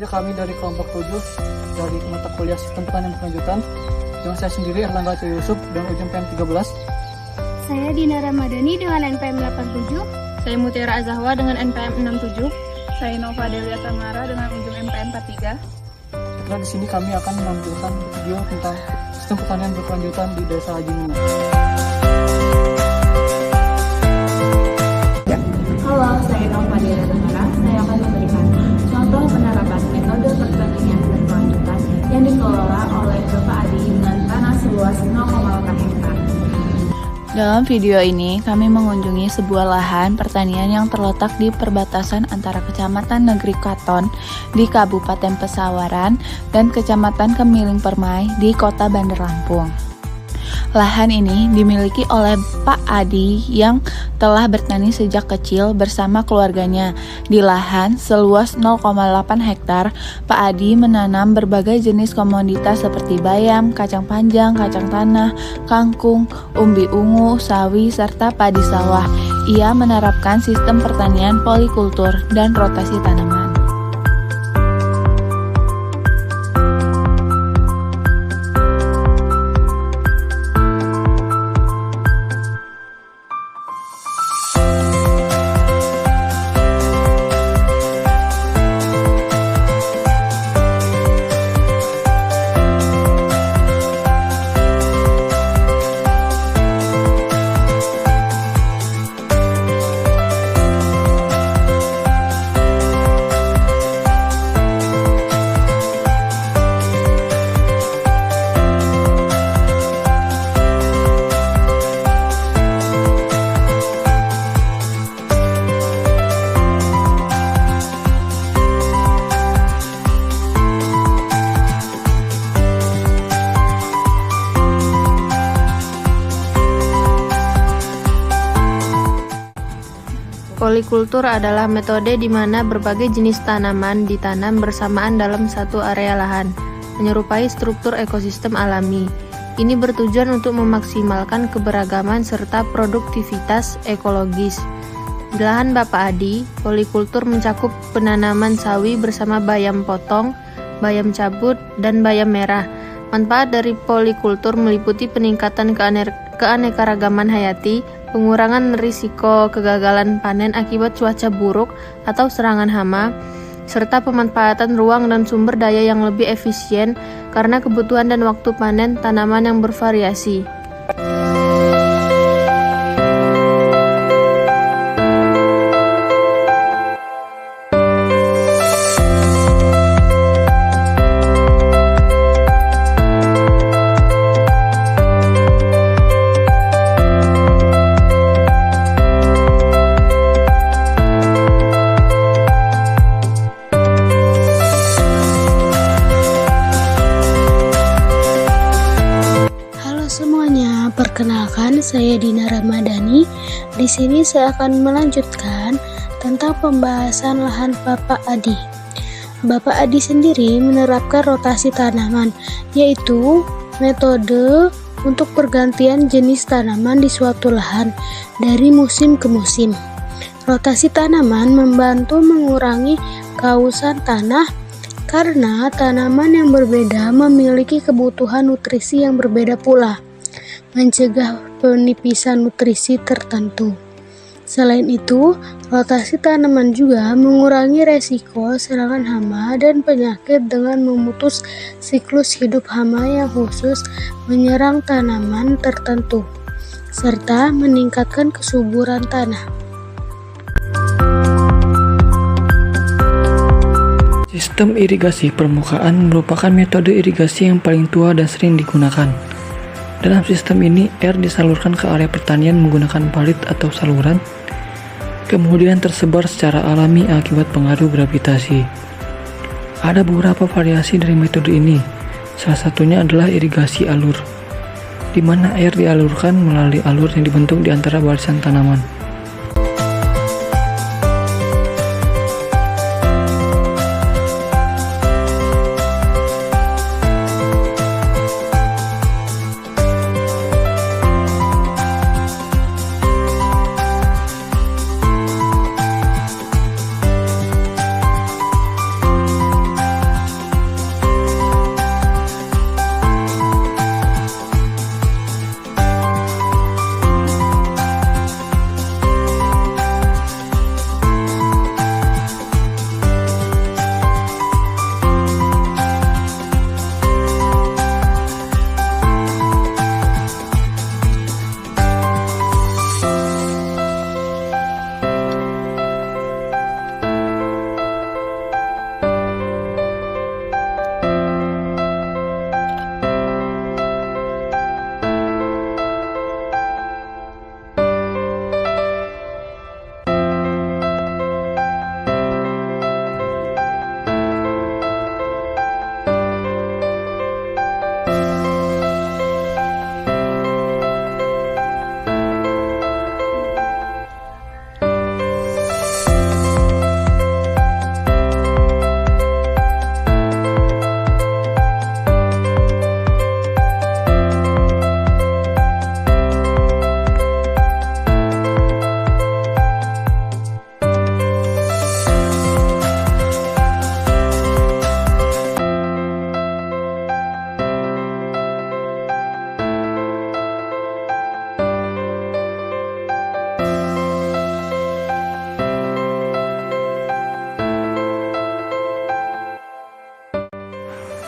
kami dari kelompok 7 dari mata kuliah Sistem Pertanian Berkelanjutan. Dengan saya sendiri Erlangga Atyo Yusuf dan ujung PM 13. Saya Dina Ramadhani dengan NPM 87. Saya Mutiara Azahwa dengan NPM 67. Saya Nova Delia Samara dengan ujung NPM 43. Setelah di sini kami akan menampilkan video tentang Sistem Pertanian Berkelanjutan di Desa Ajinuna. Halo, saya Nova Delia Samara. Saya akan memberikan contoh penerapan metode pertanian berkelanjutan yang dikelola oleh Bapak Adi dengan tanah seluas 0,8 hektar. Dalam video ini, kami mengunjungi sebuah lahan pertanian yang terletak di perbatasan antara Kecamatan Negeri Katon di Kabupaten Pesawaran dan Kecamatan Kemiling Permai di Kota Bandar Lampung. Lahan ini dimiliki oleh Pak Adi yang telah bertani sejak kecil bersama keluarganya. Di lahan seluas 0,8 hektar, Pak Adi menanam berbagai jenis komoditas seperti bayam, kacang panjang, kacang tanah, kangkung, umbi ungu, sawi, serta padi sawah. Ia menerapkan sistem pertanian polikultur dan rotasi tanaman. Polikultur adalah metode di mana berbagai jenis tanaman ditanam bersamaan dalam satu area lahan, menyerupai struktur ekosistem alami. Ini bertujuan untuk memaksimalkan keberagaman serta produktivitas ekologis. Di lahan Bapak Adi, polikultur mencakup penanaman sawi bersama bayam potong, bayam cabut, dan bayam merah. Manfaat dari polikultur meliputi peningkatan keanekaragaman hayati, pengurangan risiko kegagalan panen akibat cuaca buruk atau serangan hama, serta pemanfaatan ruang dan sumber daya yang lebih efisien karena kebutuhan dan waktu panen tanaman yang bervariasi. Semuanya, perkenalkan saya Dina Ramadhani. Di sini saya akan melanjutkan tentang pembahasan lahan Bapak Adi. Bapak Adi sendiri menerapkan rotasi tanaman, yaitu metode untuk pergantian jenis tanaman di suatu lahan dari musim ke musim. Rotasi tanaman membantu mengurangi kausan tanah karena tanaman yang berbeda memiliki kebutuhan nutrisi yang berbeda pula, mencegah penipisan nutrisi tertentu. Selain itu, rotasi tanaman juga mengurangi resiko serangan hama dan penyakit dengan memutus siklus hidup hama yang khusus menyerang tanaman tertentu, serta meningkatkan kesuburan tanah. Sistem irigasi permukaan merupakan metode irigasi yang paling tua dan sering digunakan. Dalam sistem ini, air disalurkan ke area pertanian menggunakan parit atau saluran, kemudian tersebar secara alami akibat pengaruh gravitasi. Ada beberapa variasi dari metode ini, salah satunya adalah irigasi alur, di mana air dialurkan melalui alur yang dibentuk di antara barisan tanaman.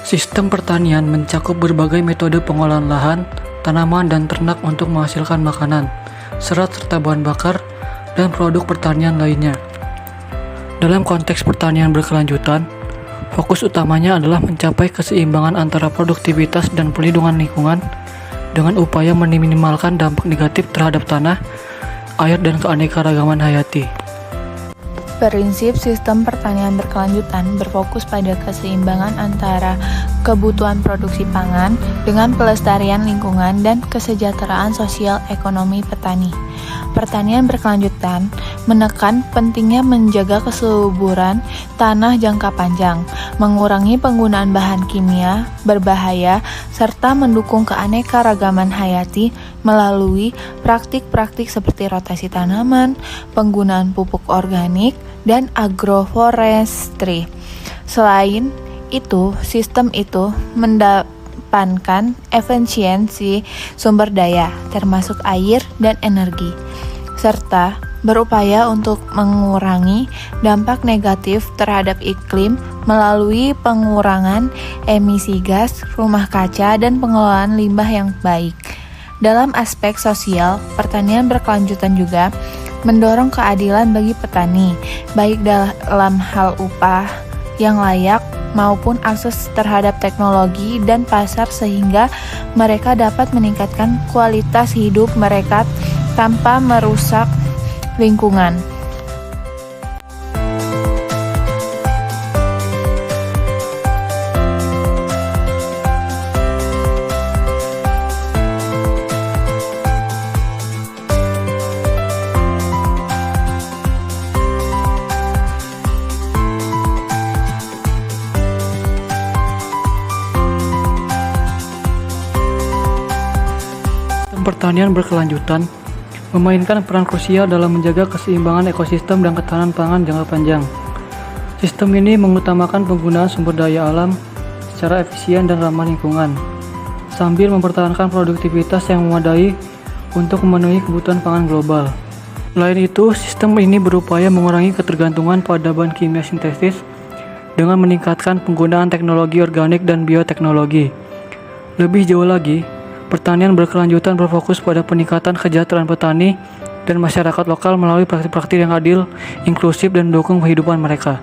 Sistem pertanian mencakup berbagai metode pengolahan lahan, tanaman, dan ternak untuk menghasilkan makanan, serat serta bahan bakar, dan produk pertanian lainnya. Dalam konteks pertanian berkelanjutan, fokus utamanya adalah mencapai keseimbangan antara produktivitas dan perlindungan lingkungan dengan upaya meminimalkan dampak negatif terhadap tanah, air, dan keanekaragaman hayati. Prinsip sistem pertanian berkelanjutan berfokus pada keseimbangan antara kebutuhan produksi pangan dengan pelestarian lingkungan dan kesejahteraan sosial ekonomi petani. Pertanian berkelanjutan menekan pentingnya menjaga kesuburan tanah jangka panjang, mengurangi penggunaan bahan kimia berbahaya, serta mendukung keanekaragaman hayati melalui praktik-praktik seperti rotasi tanaman, penggunaan pupuk organik, dan agroforestry. Selain itu, sistem itu mengedepankan efisiensi sumber daya, termasuk air dan energi, serta berupaya untuk mengurangi dampak negatif terhadap iklim melalui pengurangan emisi gas rumah kaca dan pengelolaan limbah yang baik. Dalam aspek sosial, pertanian berkelanjutan juga mendorong keadilan bagi petani, baik dalam hal upah yang layak maupun akses terhadap teknologi dan pasar sehingga mereka dapat meningkatkan kualitas hidup mereka tanpa merusak lingkungan. Pertanian berkelanjutan memainkan peran krusial dalam menjaga keseimbangan ekosistem dan ketahanan pangan jangka panjang. Sistem ini mengutamakan penggunaan sumber daya alam secara efisien dan ramah lingkungan, sambil mempertahankan produktivitas yang memadai untuk memenuhi kebutuhan pangan global. Selain itu, sistem ini berupaya mengurangi ketergantungan pada bahan kimia sintetis dengan meningkatkan penggunaan teknologi organik dan bioteknologi. Lebih jauh lagi, pertanian berkelanjutan berfokus pada peningkatan kesejahteraan petani dan masyarakat lokal melalui praktik-praktik yang adil, inklusif, dan mendukung kehidupan mereka.